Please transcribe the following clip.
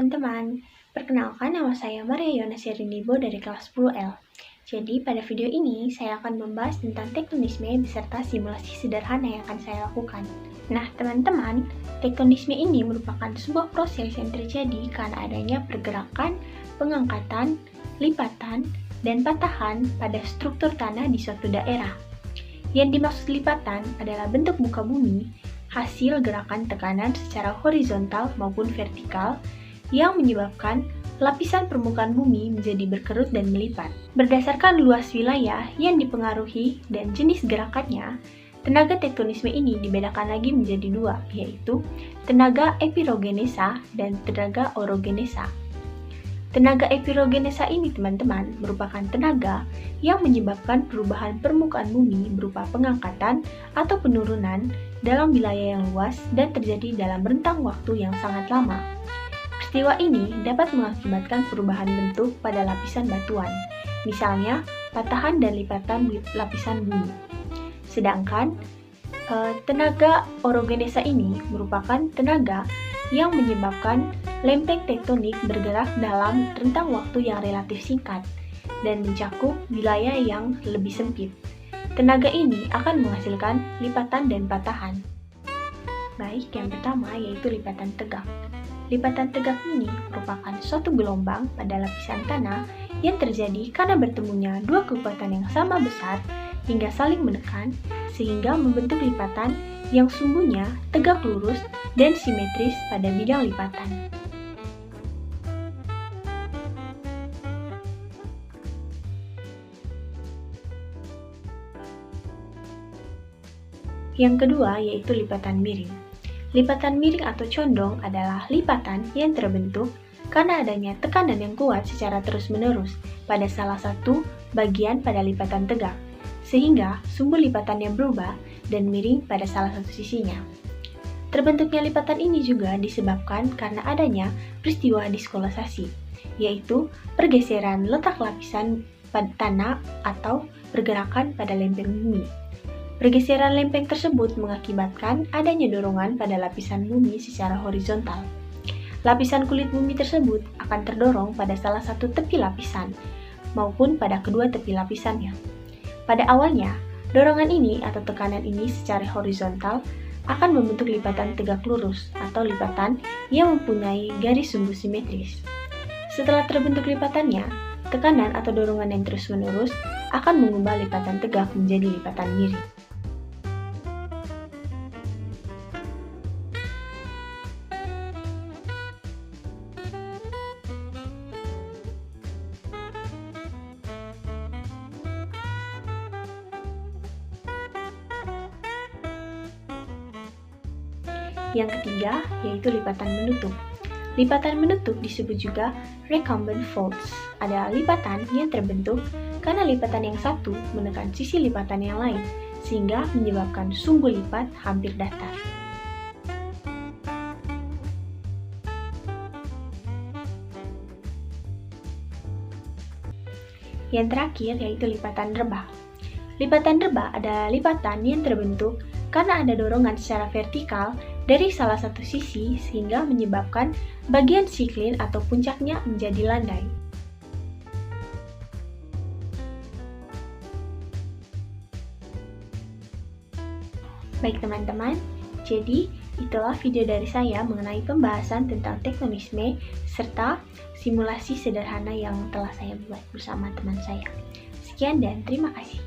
teman-teman, perkenalkan nama saya Maria Yona Sirinibo dari kelas 10L. Jadi pada video ini saya akan membahas tentang tektonisme beserta simulasi sederhana yang akan saya lakukan. Nah teman-teman, tektonisme ini merupakan sebuah proses yang terjadi karena adanya pergerakan, pengangkatan, lipatan, dan patahan pada struktur tanah di suatu daerah. Yang dimaksud lipatan adalah bentuk muka bumi hasil gerakan tekanan secara horizontal maupun vertikal yang menyebabkan lapisan permukaan bumi menjadi berkerut dan melipat. Berdasarkan luas wilayah yang dipengaruhi dan jenis gerakannya, tenaga tektonisme ini dibedakan lagi menjadi dua, yaitu tenaga epirogenesa dan tenaga orogenesa. Tenaga epirogenesa ini teman-teman merupakan tenaga yang menyebabkan perubahan permukaan bumi berupa pengangkatan atau penurunan dalam wilayah yang luas dan terjadi dalam rentang waktu yang sangat lama. Peristiwa ini dapat mengakibatkan perubahan bentuk pada lapisan batuan, misalnya patahan dan lipatan lapisan bumi. Sedangkan tenaga orogenesa ini merupakan tenaga yang menyebabkan lempeng tektonik bergerak dalam rentang waktu yang relatif singkat dan mencakup wilayah yang lebih sempit. Tenaga ini akan menghasilkan lipatan dan patahan. Baik, yang pertama yaitu lipatan tegak. Lipatan tegak ini merupakan suatu gelombang pada lapisan tanah yang terjadi karena bertemunya dua kekuatan yang sama besar hingga saling menekan sehingga membentuk lipatan yang sumbunya tegak lurus dan simetris pada bidang lipatan. Yang kedua yaitu lipatan miring. Lipatan miring atau condong adalah lipatan yang terbentuk karena adanya tekanan yang kuat secara terus-menerus pada salah satu bagian pada lipatan tegak, sehingga sumbu lipatannya berubah dan miring pada salah satu sisinya. Terbentuknya lipatan ini juga disebabkan karena adanya peristiwa diskolasasi, yaitu pergeseran letak lapisan pada tanah atau pergerakan pada lempeng bumi. Pergeseran lempeng tersebut mengakibatkan adanya dorongan pada lapisan bumi secara horizontal. Lapisan kulit bumi tersebut akan terdorong pada salah satu tepi lapisan maupun pada kedua tepi lapisannya. Pada awalnya, dorongan ini atau tekanan ini secara horizontal akan membentuk lipatan tegak lurus atau lipatan yang mempunyai garis sumbu simetris. Setelah terbentuk lipatannya, tekanan atau dorongan yang terus-menerus akan mengubah lipatan tegak menjadi lipatan miring. Yang ketiga yaitu lipatan menutup. Lipatan menutup disebut juga recumbent folds. Adalah lipatan yang terbentuk karena lipatan yang satu menekan sisi lipatan yang lain, sehingga menyebabkan sumbu lipat hampir datar. Yang terakhir yaitu lipatan rebah. Lipatan rebah adalah lipatan yang terbentuk karena ada dorongan secara vertikal dari salah satu sisi sehingga menyebabkan bagian siklin atau puncaknya menjadi landai. Baik teman-teman, jadi itulah video dari saya mengenai pembahasan tentang tektonisme serta simulasi sederhana yang telah saya buat bersama teman saya. Sekian dan terima kasih.